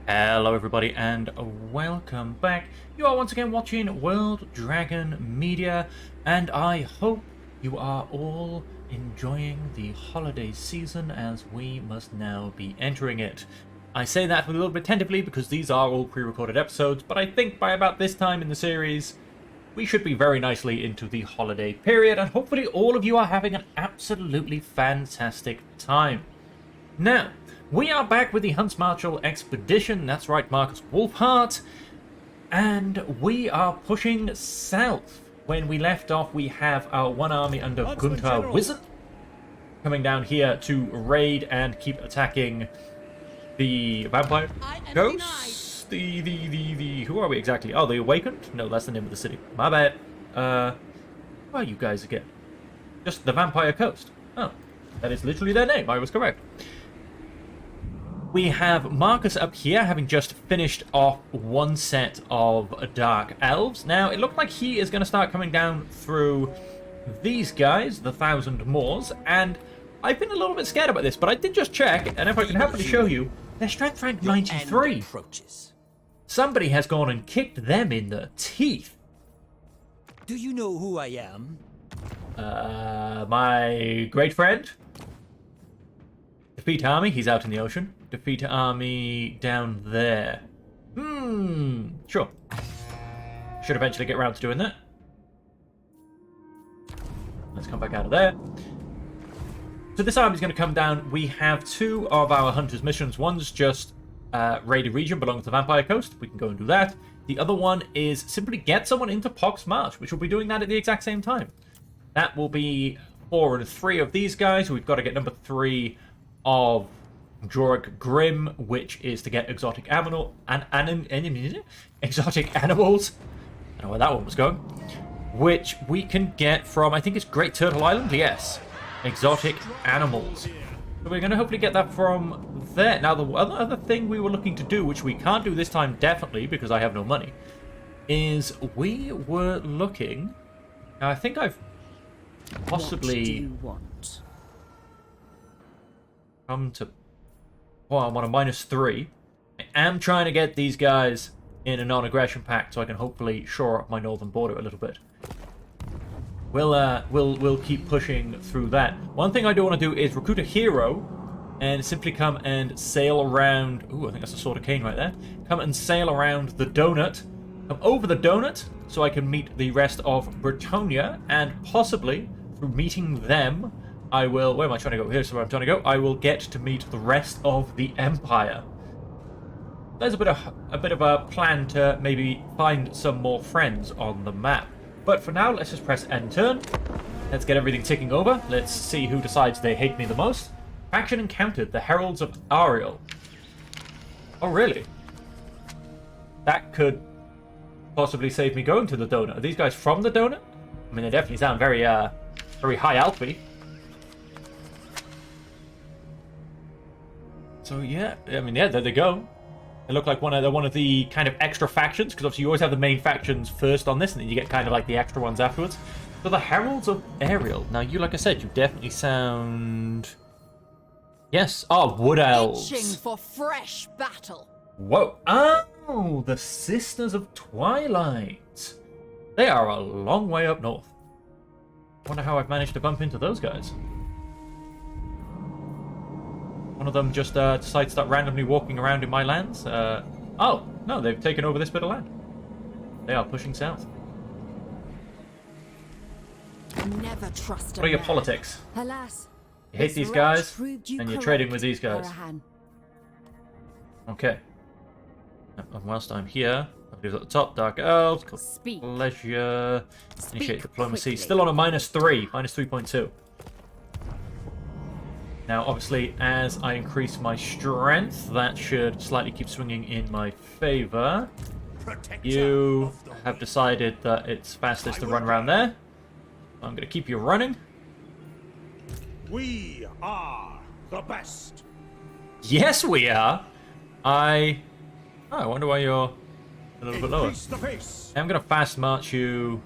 Hello everybody and welcome back. You are once again watching World Dragon Media, and I hope you are all enjoying the holiday season as we must now be entering it. I say that a little bit tentatively because these are all pre-recorded episodes, but I think by about this time in the series we should be very nicely into the holiday period, and hopefully all of you are having an absolutely fantastic time. Now, we are back with the Huntsmarshal expedition. That's right, Markus Wulfheart. And we are pushing south. When we left off, we have our one army under Gunter Wizard coming down here to raid and keep attacking the vampire ghosts. Who are we exactly? Oh, the Awakened? No, that's the name of the city. My bad. Who are you guys again? Just the Vampire Coast. Oh, that is literally their name. I was correct. We have Markus up here, having just finished off one set of Dark Elves. Now, it looked like he is going to start coming down through these guys, the Thousand Moors, and I've been a little bit scared about this, but I did just check, and if I can happily show you, their strength rank 93. Somebody has gone and kicked them in the teeth. Do you know who I am? My great friend. Defeat army, he's out in the ocean. Defeat army down there. Sure. Should eventually get around to doing that. Let's come back out of there. So this army's going to come down. We have two of our hunters' missions. One's just raid a region belonging to the Vampire Coast. We can go and do that. The other one is simply get someone into Pox Marsh, which will be doing that at the exact same time. That will be 4 and 3 of these guys. We've got to get number 3 of Jorg Grim, which is to get exotic exotic animals. I don't know where that one was going. Which we can get from, I think it's Great Turtle Island. Yes, exotic animals. So we're going to hopefully get that from there. Now, the other thing we were looking to do, which we can't do this time definitely because I have no money, is we were looking. Now, I think I've possibly. What do you want? Come to. Well, I'm on a -3. I am trying to get these guys in a non-aggression pact so I can hopefully shore up my northern border a little bit. We'll keep pushing through that. One thing I do want to do is recruit a hero and simply come and sail around. Ooh, I think that's a Sword of Cain right there. Come and sail around the donut. Come over the donut so I can meet the rest of Bretonia, and possibly through meeting them I will. Where am I trying to go? Here's where I'm trying to go. I will get to meet the rest of the Empire. There's a bit of a plan to maybe find some more friends on the map. But for now, let's just press end turn. Let's get everything ticking over. Let's see who decides they hate me the most. Faction encountered: the Heralds of Ariel. Oh, really? That could possibly save me going to the donut. Are these guys from the donut? I mean, they definitely sound very high alphy. So yeah, I mean, yeah, there they go. They look like one of the kind of extra factions, because obviously you always have the main factions first on this, and then you get kind of like the extra ones afterwards. So the Heralds of Ariel. Now, you, like I said, you definitely sound. Yes. Oh, Wood Elves. Itching for fresh battle. Whoa. Oh, the Sisters of Twilight. They are a long way up north. Wonder how I've managed to bump into those guys. One of them just decides to start randomly walking around in my lands. Oh, no, they've taken over this bit of land. They are pushing south. Never trust What are your politics? Alas, You hate these guys, and you're trading with these guys. Okay. And whilst I'm here, I'll do at the top, Dark Elves, Pleasure, Initiate Diplomacy. Quickly. Still on a -3, -3.2. Now, obviously, as I increase my strength, that should slightly keep swinging in my favor. You have decided that it's fastest to run around there. I'm going to keep you running. We are the best. Yes, we are. I wonder why you're a little bit lower. Increase the pace. I'm going to fast march you.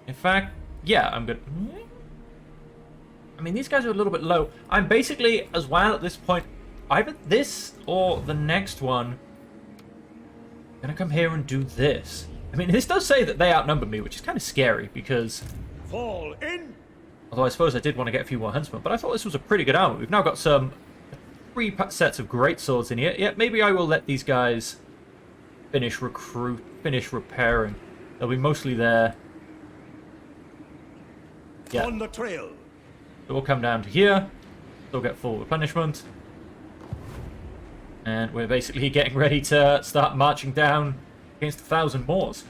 In fact, yeah, I'm going to. I mean, these guys are a little bit low. I'm basically, as well, at this point, either this or the next one. I'm gonna come here and do this. I mean, this does say that they outnumber me, which is kind of scary because... Fall in. Although I suppose I did want to get a few more huntsmen, but I thought this was a pretty good armor. We've now got some 3 sets of great swords in here. Yeah, maybe I will let these guys finish repairing. They'll be mostly there. Yeah. On the trail. So we'll come down to here. Still get full replenishment. And we're basically getting ready to start marching down against 1,000 Moors.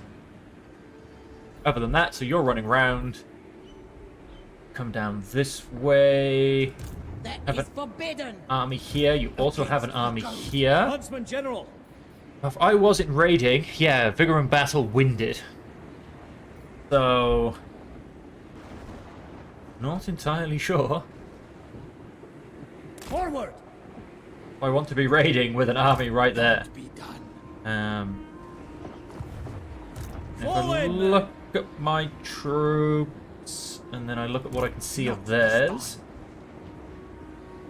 Other than that, so you're running round. Come down this way. That is forbidden. Army here. You also have an army here. Huntsman General. If I wasn't raiding, yeah, Vigor and Battle winded. So... not entirely sure. Forward. I want to be raiding with an army right there. Be done. If I look at my troops, and then I look at what I can see of theirs.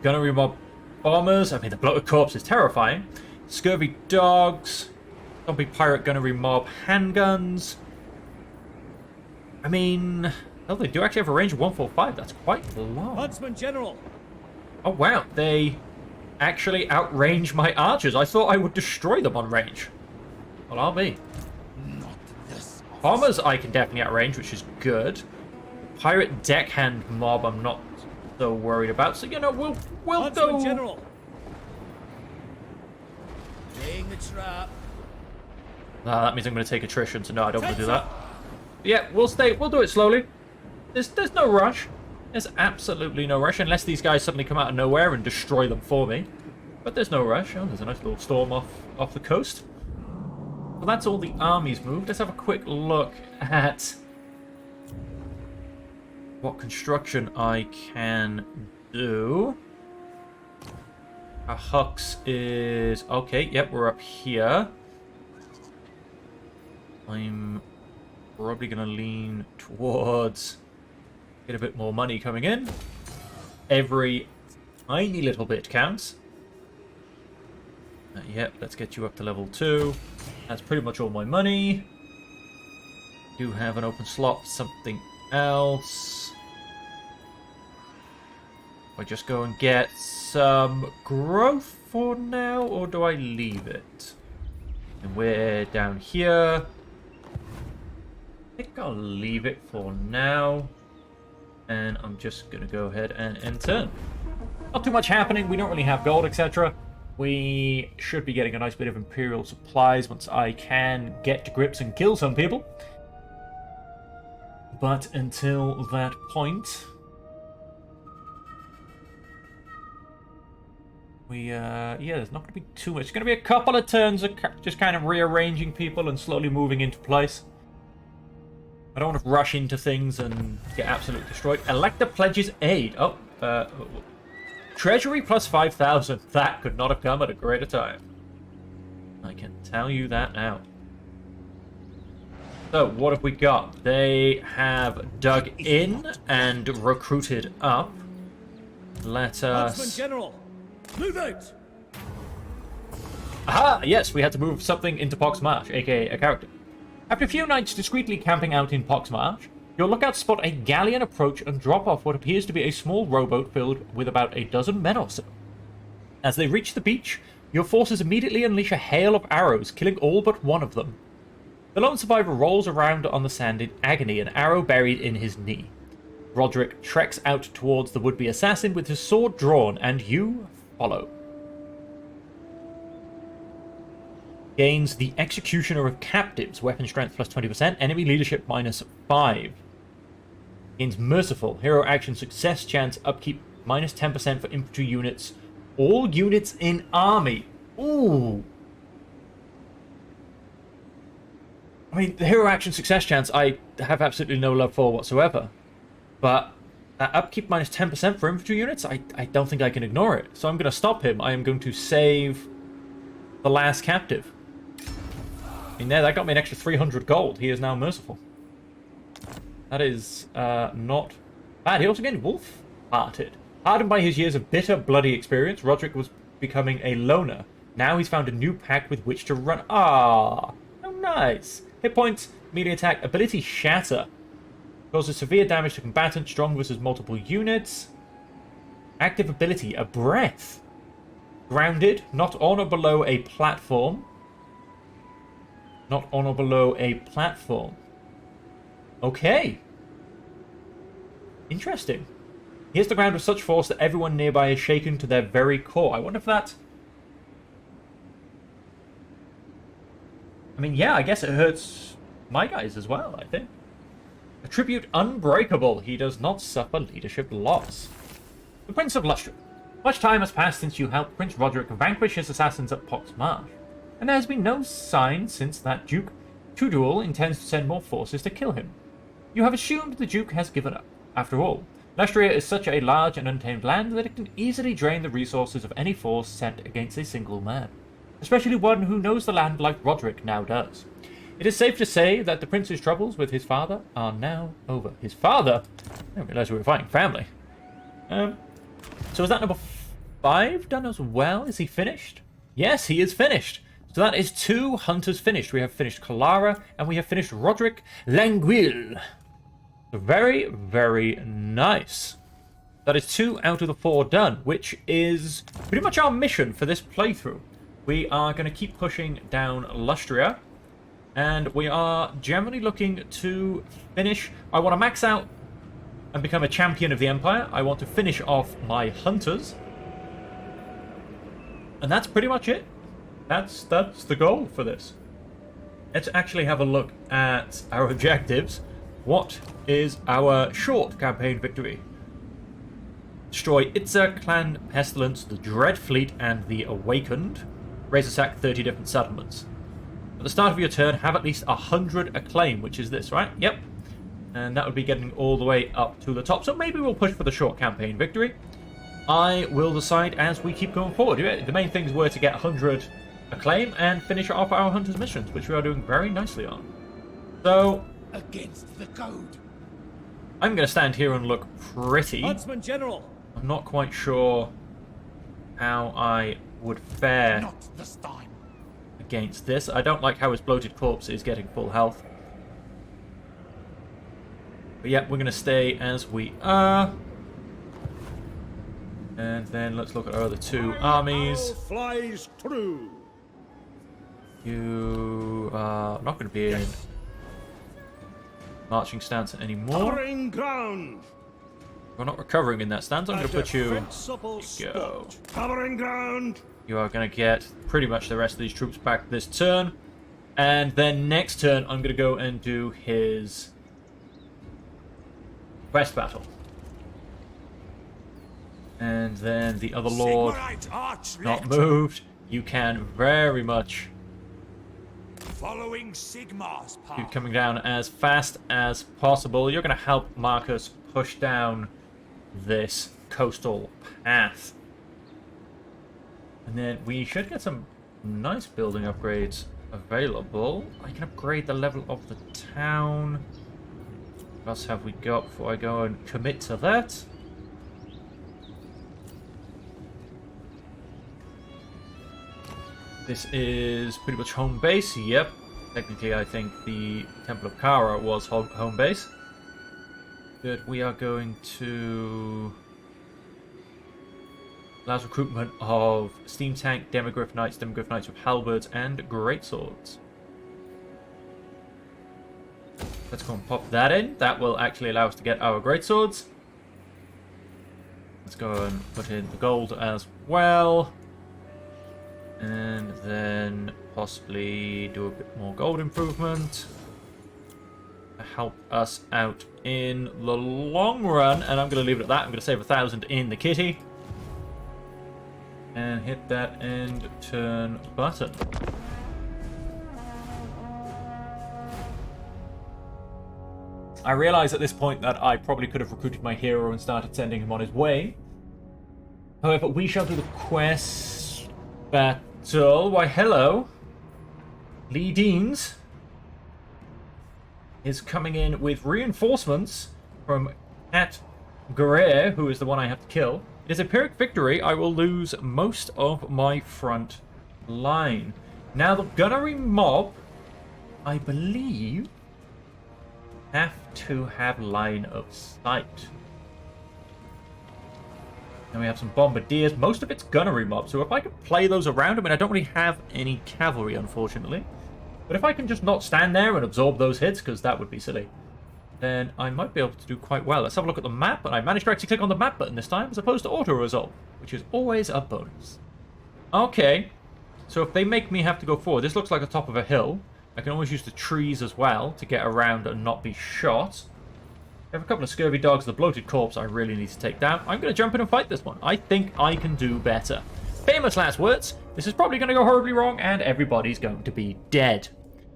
Gunnery mob bombers. I mean, the bloated corpse is terrifying. Scurvy dogs. Zombie pirate gunnery mob handguns. I mean... oh, they do actually have a range of 145. That's quite long. Huntsman General. Oh, wow. They actually outrange my archers. I thought I would destroy them on range. Well, I'll be. Not this. Bombers I can definitely outrange, which is good. Pirate deckhand mob I'm not so worried about. So, you know, we'll Huntsman go... General. Laying the trap. that means I'm going to take attrition, so no, I don't want to do that. Yeah, we'll do it slowly. There's no rush. There's absolutely no rush, unless these guys suddenly come out of nowhere and destroy them for me. But there's no rush. Oh, there's a nice little storm off the coast. Well, that's all the armies moved. Let's have a quick look at what construction I can do. Our Hux is... okay, yep, we're up here. I'm probably going to lean towards... get a bit more money coming in. Every tiny little bit counts. Yep, let's get you up to level 2. That's pretty much all my money. Do have an open slot for something else. Do I just go and get some growth for now, or do I leave it? And we're down here. I think I'll leave it for now. And I'm just going to go ahead and end turn. Not too much happening. We don't really have gold, etc. We should be getting a nice bit of Imperial supplies once I can get to grips and kill some people. But until that point... yeah, there's not going to be too much. It's going to be a couple of turns of just kind of rearranging people and slowly moving into place. I don't want to rush into things and get absolutely destroyed. Elector pledges aid. Oh, Treasury plus 5,000. That could not have come at a greater time. I can tell you that now. So, what have we got? They have dug in and recruited up. Let us... Huntsman General. Move out. Aha! Yes, we had to move something into Pox Marsh, aka a character. After a few nights discreetly camping out in Pox Marsh, your lookouts spot a galleon approach and drop off what appears to be a small rowboat filled with about a dozen men or so. As they reach the beach, your forces immediately unleash a hail of arrows, killing all but one of them. The lone survivor rolls around on the sand in agony, an arrow buried in his knee. Roderick treks out towards the would-be assassin with his sword drawn, and you follow. Gains the Executioner of Captives, weapon strength plus 20%, enemy leadership minus 5. Gains Merciful, hero action success chance, upkeep minus 10% for infantry units, all units in army. Ooh. I mean, the hero action success chance I have absolutely no love for whatsoever. But that upkeep minus 10% for infantry units, I don't think I can ignore it. So I'm going to stop him. I am going to save the last captive. I mean, there, that got me an extra 300 gold. He is now merciful. That is not bad. He also gained Wulfhearted. Hardened by his years of bitter, bloody experience, Roderick was becoming a loner. Now he's found a new pack with which to run. Ah, oh nice. Hit points, melee attack, ability Shatter. Causes severe damage to combatants, strong versus multiple units. Active ability, a breath. Grounded, not on or below a platform. Not on or below a platform. Okay. Interesting. He hits the ground with such force that everyone nearby is shaken to their very core. I wonder if that... I mean, yeah, I guess it hurts my guys as well, I think. Attribute Unbreakable. He does not suffer leadership loss. The Prince of Lustrum. Much time has passed since you helped Prince Roderick vanquish his assassins at Pox Marsh, and there has been no sign since that Duke Tudor intends to send more forces to kill him. You have assumed the Duke has given up. After all, Lustria is such a large and untamed land that it can easily drain the resources of any force sent against a single man, especially one who knows the land like Roderick now does. It is safe to say that the prince's troubles with his father are now over. His father? I didn't realize we were fighting family. So is that number 5 done as well? Is he finished? Yes, he is finished. So that is 2 hunters finished. We have finished Kalara and we have finished Roderick Languille. So very, very nice. That is 2 out of the 4 done, which is pretty much our mission for this playthrough. We are going to keep pushing down Lustria, and we are generally looking to finish. I want to max out and become a champion of the Empire. I want to finish off my hunters. And that's pretty much it. That's the goal for this. Let's actually have a look at our objectives. What is our short campaign victory? Destroy Itza, Clan Pestilence, the Dread Fleet, and the Awakened. Razor sack 30 different settlements. At the start of your turn, have at least 100 acclaim, which is this, right? Yep. And that would be getting all the way up to the top. So maybe we'll push for the short campaign victory. I will decide as we keep going forward. The main things were to get 100 acclaim and finish off our hunters missions, which we are doing very nicely on. So Against the code. I'm going to stand here and look pretty. Huntsman General. I'm not quite sure how I would fare Not this time. against this. I don't like how his bloated corpse is getting full health. But yeah, we're going to stay as we are. And then let's look at our other 2 armies. Arrow flies true. You are not going to be in marching stance anymore. Covering ground. We're not recovering in that stance. I'm going to put you... Defensible Go. spot. Covering ground. You are going to get pretty much the rest of these troops back this turn. And then next turn, I'm going to go and do his quest battle. And then the other lord, Sigmarite Arch not Lect. moved. You can very much Following Sigmar's keep path. coming down as fast as possible. You're going to help Marcus push down this coastal path. And then we should get some nice building upgrades available. I can upgrade the level of the town. What else have we got before I go and commit to that? This is pretty much home base. Yep. Technically, I think the Temple of Kara was home base. Good. We are going to... allows recruitment of Steam Tank, Demogryph Knights with Halberds, and Greatswords. Let's go and pop that in. That will actually allow us to get our Greatswords. Let's go and put in the gold as well. And then possibly do a bit more gold improvement to help us out in the long run. And I'm going to leave it at that. I'm going to save 1,000 in the kitty. And hit that end turn button. I realise at this point that I probably could have recruited my hero and started sending him on his way. However, we shall do the quest battle. Why, hello. Lee Deans is coming in with reinforcements from Cat Guerre, who is the one I have to kill. it is a Pyrrhic victory, I will lose most of my front line. Now, the gunnery mob, I believe, have to have line of sight. Then we have some bombardiers. Most of it's gunnery mob, so if I can play those around, I mean, I don't really have any cavalry, unfortunately. But if I can just not stand there and absorb those hits, because that would be silly, then I might be able to do quite well. Let's have a look at the map, and I managed to actually click on the map button this time, as opposed to auto-resolve, which is always a bonus. Okay, so if they make me have to go forward, this looks like the top of a hill. I can always use the trees as well to get around and not be shot. We have a couple of scurvy dogs, the bloated corpse I really need to take down. I'm going to jump in and fight this one. I think I can do better. Famous last words. This is probably going to go horribly wrong, and everybody's going to be dead.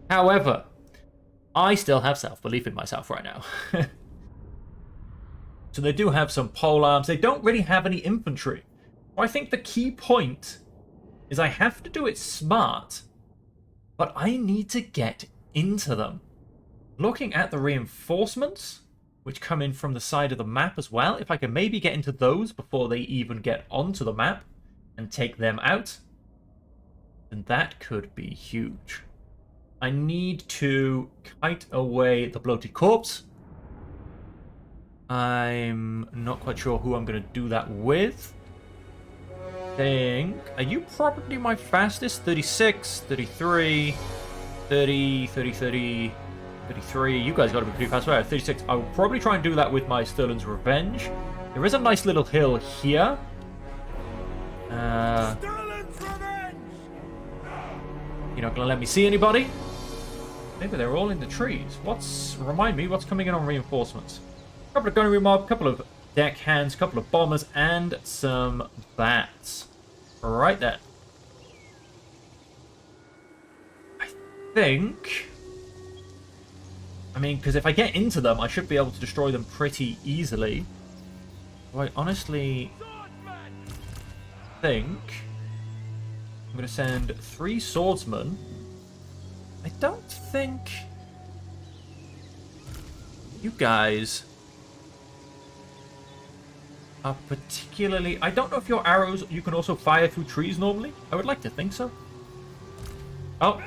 However, I still have self-belief in myself right now. So they do have some pole arms. They don't really have any infantry. I think the key point is I have to do it smart, but I need to get into them. Looking at the reinforcements, which come in from the side of the map as well, if I can maybe get into those before they even get onto the map and take them out, then that could be huge. I need to kite away the bloated corpse. I'm not quite sure who I'm going to do that with. Are you probably my fastest? 36, 33, 30, 30, 30, 33. You guys got to be pretty fast. Right, 36. I will probably try and do that with my Sterling's Revenge. There is a nice little hill here. Sterling's Revenge! You're not going to let me see anybody? Maybe they're all in the trees. Remind me, what's coming in on reinforcements? A couple of gunnery mob, a couple of deck hands, a couple of bombers, and some bats. Right then. I think... I mean, because if I get into them, I should be able to destroy them pretty easily. So I honestly think I'm going to send 3 swordsmen. I don't think you guys are particularly... I don't know if your arrows, you can also fire through trees normally. I would like to think so. Oh.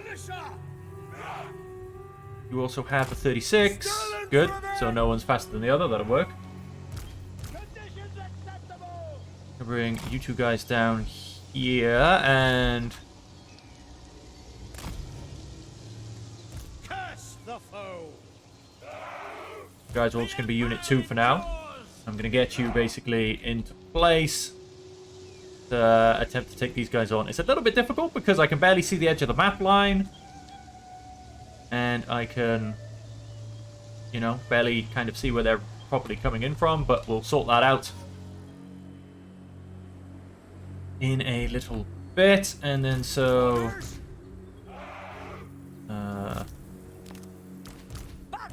You also have a 36. Good. So no one's faster than the other. That'll work. I'll bring you two guys down here and... The foe. You guys are all just going to be Unit 2 for now. I'm going to get you basically into place to attempt to take these guys on. It's a little bit difficult because I can barely see the edge of the map line. And I can, you know, barely kind of see where they're properly coming in from. But we'll sort that out in a little bit. And then so...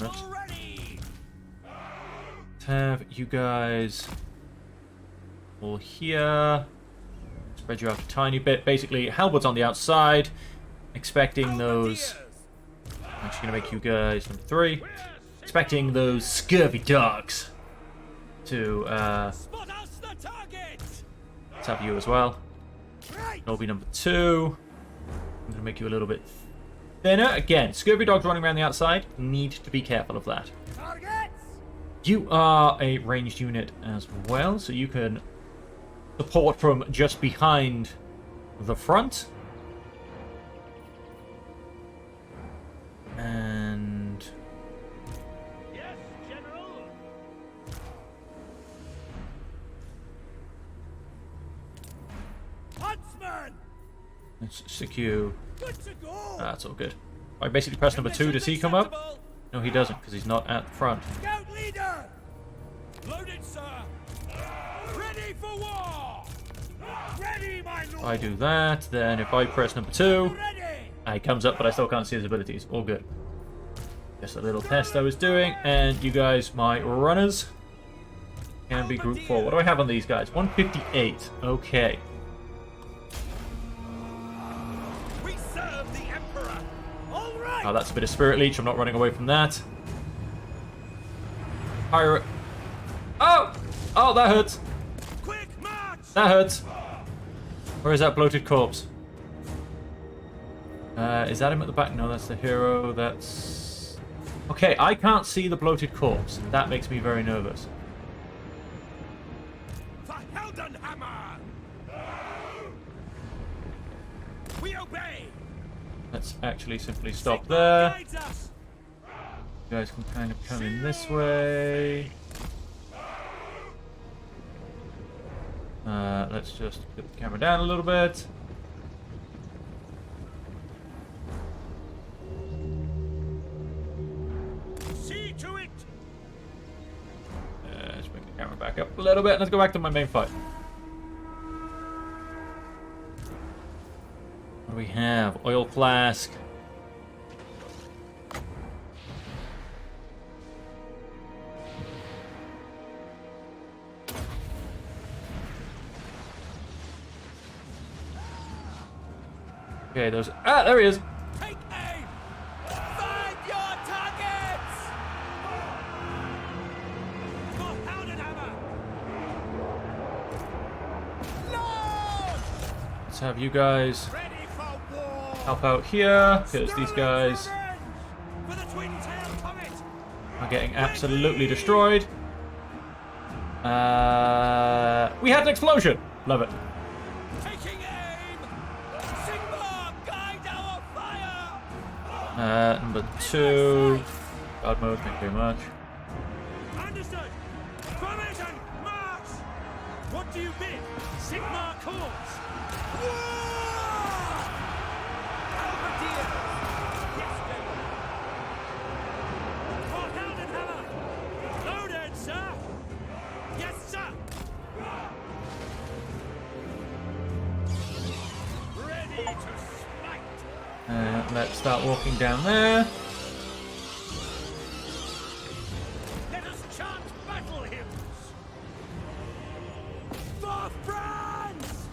let's have you guys all here. Spread you out a tiny bit. Basically, halberds on the outside. Expecting those... I'm actually going to make you guys number 3. Expecting those scurvy dogs to... let's have you as well. That'll be number 2. I'm going to make you a little bit thinner. Again, scurvy dogs running around the outside. Need to be careful of that. You are a ranged unit as well, so you can support from just behind the front. And... Yes, General. Huntsman. let's stick you... Good to go. That's all good. I basically press number 2. Does he come up? No, he doesn't, because he's not at the front. Scout leader. Loaded, sir. Ready for war. Ready, my lord. I do that, then if I press number 2, Ready. he comes up, but I still can't see his abilities. All good. Just a little test I was doing, and you guys, my runners, can be grouped 4. What do I have on these guys? 158. Okay. We serve the Emperor. All right. Oh, that's a bit of Spirit Leech. I'm not running away from that. Pirate. Oh! Oh, that hurts. Quick march. That hurts. Where is that bloated corpse? Is that him at the back? No, that's the hero. That's... Okay, I can't see the bloated corpse. That makes me very nervous. For Heldenhammer! We obey! Let's actually simply stop there. Guides us! You guys can kind of come in this way. Let's just put the camera down a little bit. See to it! Let's bring the camera back up a little bit. Let's go back to my main fight. What do we have? Oil flask. Okay, those... Ah, there he is! Take aim! Find your targets! For Heldenhammer! Launch! Let's have you guys Ready for war! help out here, because these guys For the twin-tailed comet! are getting absolutely destroyed. We had an explosion! Love it. Taking aim! Sigma, guide our fire! Number 2. God mode, thank you very much. Understood! Formation, march! What do you bid? Sigma calls! War! Halberdier! Yes, General! For Heldenhammer! Loaded, sir! Yes, sir! Ready to smite! Let's start walking down there. Let us chant battle hymns! For France!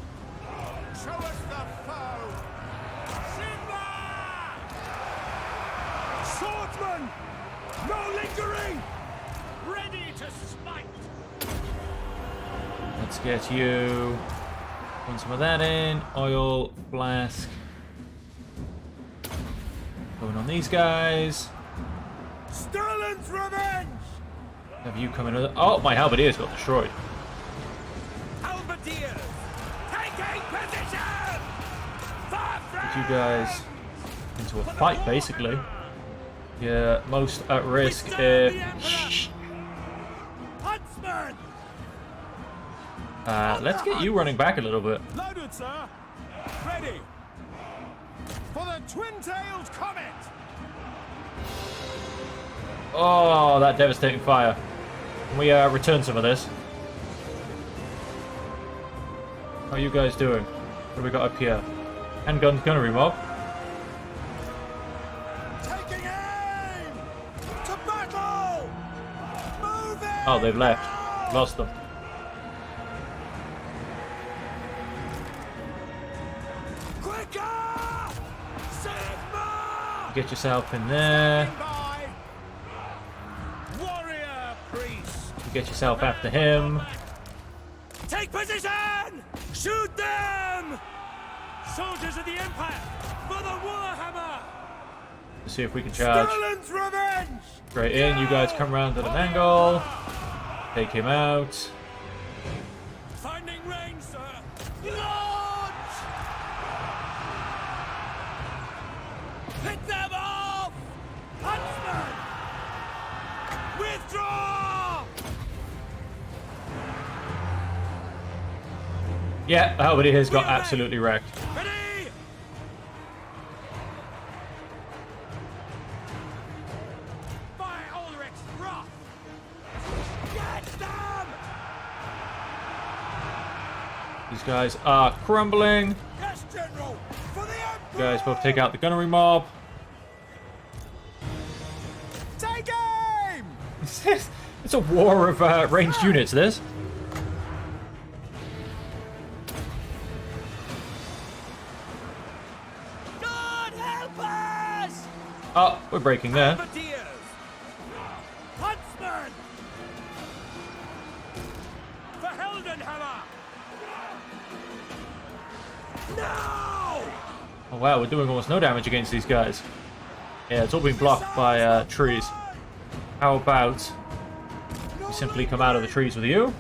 Show us the foe! Simba! Swordsman! No lingering! Ready to smite! Let's get you. Put some of that in. Oil flask. Going on these guys. Sterling's revenge! Have you come in? Oh, my halberdier's got destroyed. Halberdiers! Taking position! For France! You guys into a fight, basically. Yeah, most at risk. Huntsman! Let's get you running back a little bit. Loaded, sir! Ready! For the twin-tailed comet! Oh, that devastating fire. Can we return some of this? How are you guys doing? What do we got up here? Handgun gunnery mob. Taking aim! To battle! Moving! Oh, they've left. Lost them. Quicker! Sigma! Get yourself in there. By warrior priest! Get yourself after him. Take position! Shoot them! Soldiers of the Empire, for the Warhammer! Let's see if we can charge. Sterling's revenge! Straight in. You guys come around at an angle. Take him out. Finding range, sir! Launch! Pick them off! Huntsman! Withdraw! Yeah, the halberdier has got absolutely wrecked. Ready! Fire Ulrich's wrath! Get them! These guys are crumbling. Yes, General! For the Emperor! You guys both take out the gunnery mob. Take aim! It's a war of ranged units, this. God help us! Oh, we're breaking there. Halberdiers! Huntsman! For Heldenhammer! wow, we're doing almost no damage against these guys. Yeah, it's all being blocked by trees. How about we simply come out of the trees with you?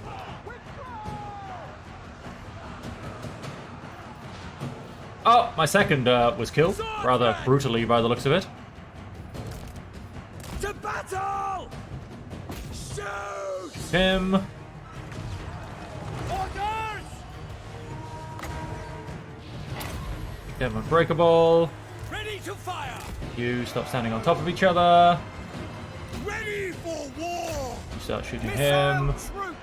Oh, my second was killed, rather brutally by the looks of it. To battle! Shoot! Him. Orders! Get him unbreakable. Ready to fire! You stop standing on top of each other. Ready for war! You start shooting him. Missile troops!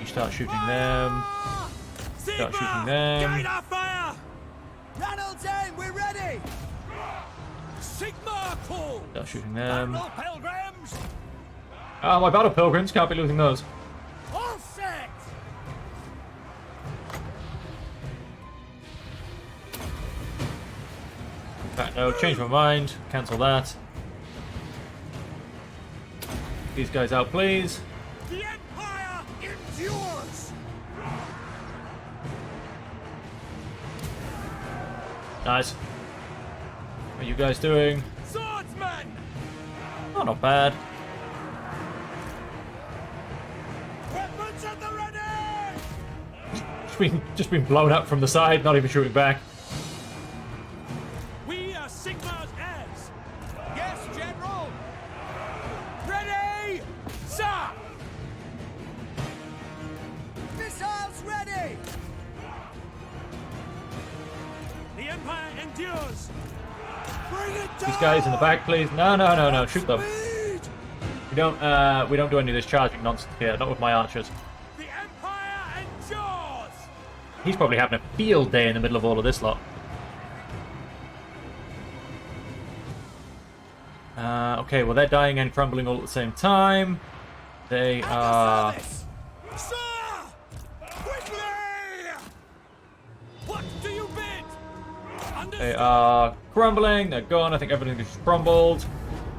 You start shooting them. Start shooting them. Guide our fire! Reynolds aim, we're ready! Sigma call! Start shooting them. Battle pilgrims! Ah, my battle pilgrims, can't be losing those. All set! No, change my mind. Cancel that. These guys out, please. The Empire endures! Nice. What are you guys doing? Swordsman! Oh, not bad. Weapons at the ready! Just been blown up from the side, not even shooting back. We are Sigma's heirs! Yes, General! Ready! Sir! Missiles ready! The Empire endures! Bring it down! These guys in the back, please. No, no, no, no. Shoot them. Speed! We don't do any of this charging nonsense here. Not with my archers. The Empire endures! He's probably having a field day in the middle of all of this lot. Okay, well, they're dying and crumbling all at the same time. They are... Sir! Quickly! What do you bid? They are crumbling. They're gone. I think everything is crumbled.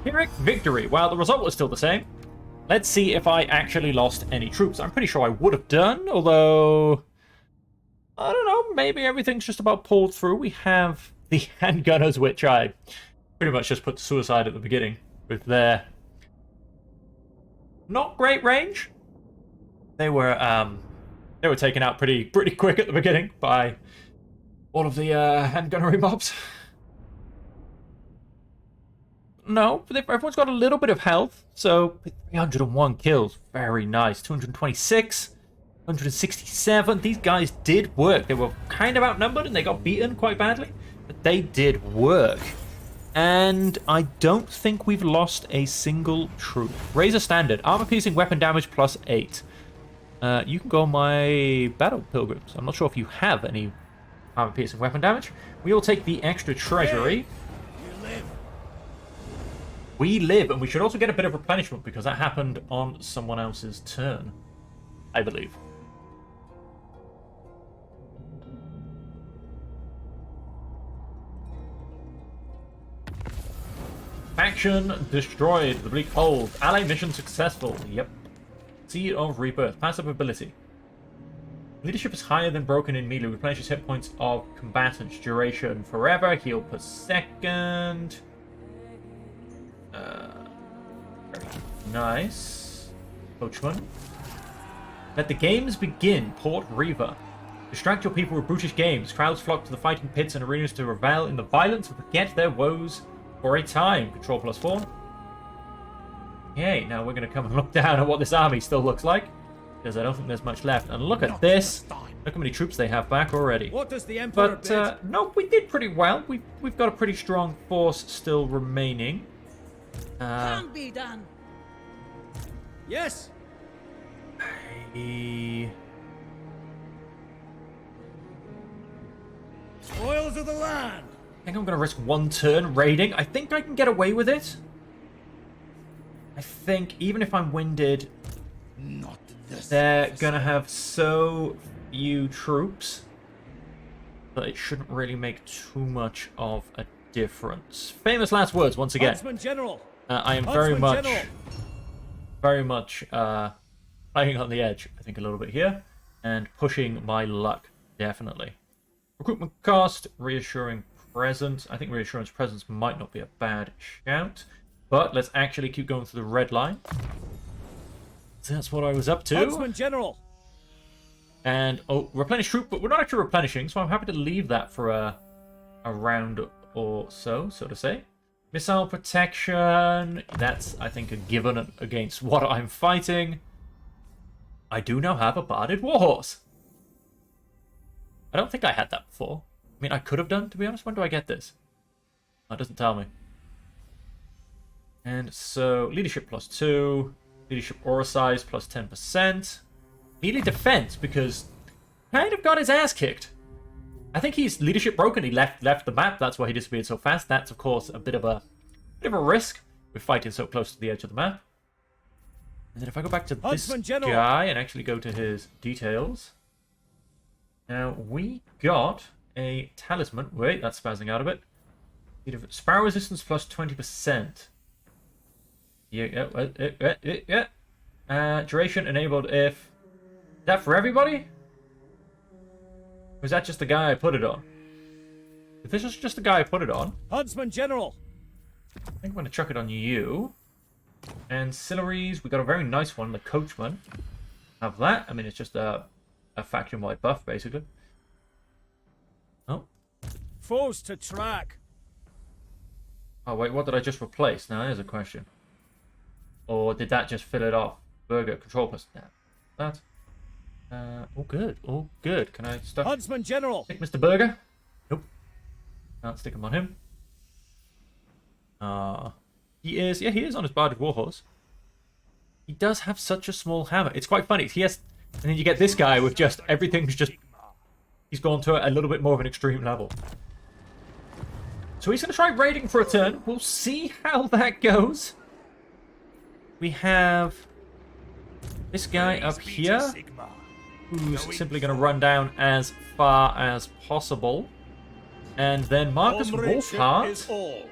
Pyrrhic victory. Well, the result was still the same. Let's see if I actually lost any troops. I'm pretty sure I would have done, although... I don't know. Maybe everything's just about pulled through. We have the handgunners, which I pretty much just put to suicide at the beginning with their not great range. They were taken out pretty quick at the beginning by all of the handgunnery mobs. No, but everyone's got a little bit of health, so 301 kills, very nice. 226, 167. These guys did work. They were kind of outnumbered and they got beaten quite badly, but they did work. And I don't think we've lost a single troop. Razor standard, armor-piercing weapon damage plus 8. You can go on my battle pilgrims. I'm not sure if you have any armor-piercing weapon damage. We will take the extra treasury. We live, and we should also get a bit of replenishment because that happened on someone else's turn, I believe. Faction destroyed. The Bleak Hold. Ally mission successful. Yep. Seed of Rebirth. Passive ability. Leadership is higher than broken in melee. Replenishes hit points of combatants. Duration forever. Heal per second. Very nice. Coachman. Let the games begin. Port Reaver. Distract your people with brutish games. Crowds flock to the fighting pits and arenas to revel in the violence and forget their woes for a time. Control plus 4. Okay, now we're going to come and look down at what this army still looks like, because I don't think there's much left. And look at this. Look how many troops they have back already. What does the Emperor But, no, we did pretty well. We've got a pretty strong force still remaining. Can be done. Yes. Spoils of the land. I think I'm going to risk one turn raiding. I think I can get away with it. I think even if I'm winded, Not this. they're going to have so few troops that it shouldn't really make too much of a difference. Famous last words once again. Huntsman General. I am very much playing on the edge, I think, a little bit here. and pushing my luck, definitely. Recruitment cost, reassuring presence. I think reassurance presence might not be a bad shout. But let's actually keep going through the red line. So that's what I was up to. Huntsman General. And, oh, replenish troop, but we're not actually replenishing, so I'm happy to leave that for a round or so to say. Missile protection, that's, I think, a given against what I'm fighting. I do now have a barded warhorse. I don't think I had that before. I mean, I could have done, to be honest. When do I get this? That doesn't tell me. And so, leadership +2. Leadership aura size +10%. Melee defense, because kind of got his ass kicked. I think he's leadership broken. He left the map. That's why he disappeared so fast. That's, of course, a bit of a risk. We're fighting so close to the edge of the map. And then if I go back to this guy and actually go to his details. Now, we got a talisman. Wait, that's spazzing out a bit. Sparrow resistance +20%. Yeah. Duration enabled if... Is that for everybody? Or is that just the guy I put it on? If this is just the guy I put it on... Huntsman General. I think I'm going to chuck it on you. Ancillaries, we got a very nice one, the Coachman. Have that. I mean, it's just a faction-wide buff, basically. Oh. Foes to track. Oh, wait, what did I just replace? Now, there's a question. Or did that just fill it off? Burger, control plus... Yeah. That. All good, all good. Can I stuff... Huntsman General. Stick Mr. Burger? Nope. Can't stick him on him. He is on his barded warhorse. He does have such a small hammer. It's quite funny. He has... And then you get this guy with just... Everything's just... He's gone to a little bit more of an extreme level. So he's going to try raiding for a turn. We'll see how that goes. We have this guy up here, who's simply going to run down as far as possible. And then Markus Wulfheart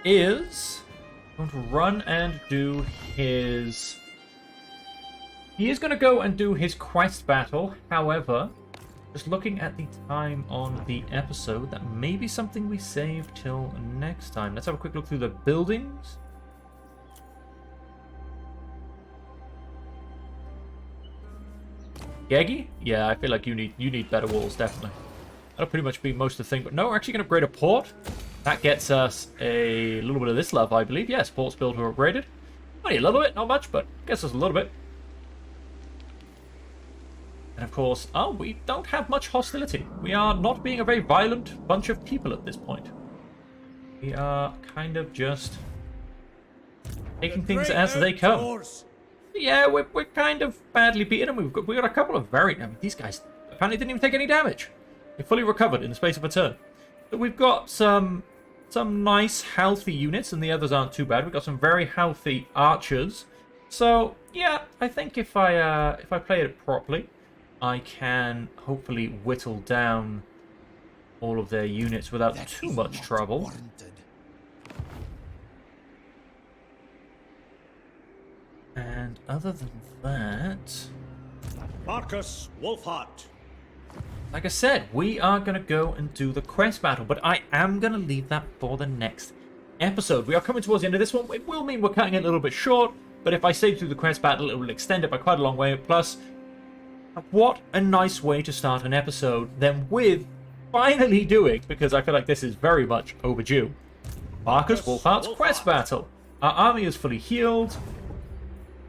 is going to run and do his... He is going to go and do his quest battle. However, just looking at the time on the episode, that may be something we save till next time. Let's have a quick look through the buildings. Geggy? Yeah, I feel like you need better walls, definitely. That'll pretty much be most of the thing. But no, we're actually going to upgrade a port. That gets us a little bit of this love, I believe. Yes, ports built or upgraded. Only a little bit, not much, but gets us a little bit. And of course, we don't have much hostility. We are not being a very violent bunch of people at this point. We are kind of just taking things as they come. Yeah, we're kind of badly beaten, and we got a couple of very... I mean, these guys apparently didn't even take any damage. They fully recovered in the space of a turn. But we've got some nice, healthy units, and the others aren't too bad. We've got some very healthy archers. So, yeah, I think if I play it properly, I can hopefully whittle down all of their units without too much trouble. Warranted. And other than that... Markus Wulfheart. Like I said, we are going to go and do the quest battle, but I am going to leave that for the next episode. We are coming towards the end of this one. It will mean we're cutting it a little bit short, but if I save through the quest battle, it will extend it by quite a long way. Plus, what a nice way to start an episode, then with finally doing, because I feel like this is very much overdue, Markus Wulfheart's quest battle. Our army is fully healed.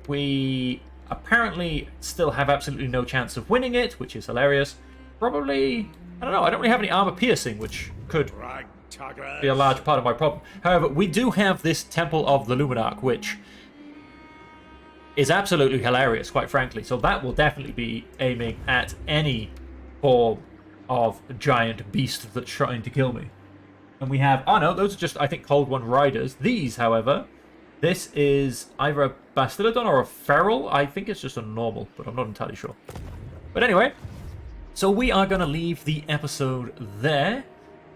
We apparently still have absolutely no chance of winning it, which is hilarious. Probably, I don't know, I don't really have any armor piercing, which could be a large part of my problem. However, we do have this Temple of the Luminarch, which is absolutely hilarious, quite frankly. So that will definitely be aiming at any form of giant beast that's trying to kill me. And we have, oh no, those are just, I think, Cold One Riders. These, however, this is either a Bastillodon or a Feral. I think it's just a normal, but I'm not entirely sure. But anyway, so we are going to leave the episode there.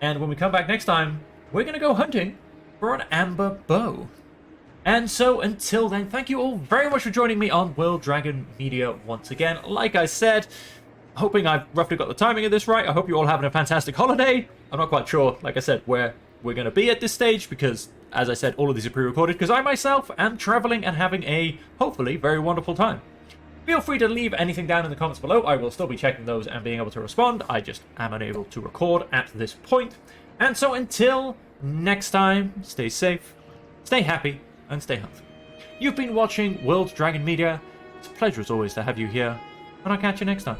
And when we come back next time, we're going to go hunting for an amber bow. And so until then, thank you all very much for joining me on World Dragon Media once again. Like I said, hoping I've roughly got the timing of this right. I hope you're all having a fantastic holiday. I'm not quite sure, like I said, where we're going to be at this stage because, as I said, all of these are pre-recorded because I myself am traveling and having a, hopefully, very wonderful time. Feel free to leave anything down in the comments below. I will still be checking those and being able to respond. I just am unable to record at this point. And so until next time, stay safe, stay happy, and stay healthy. You've been watching World Dragon Media. It's a pleasure as always to have you here, and I'll catch you next time.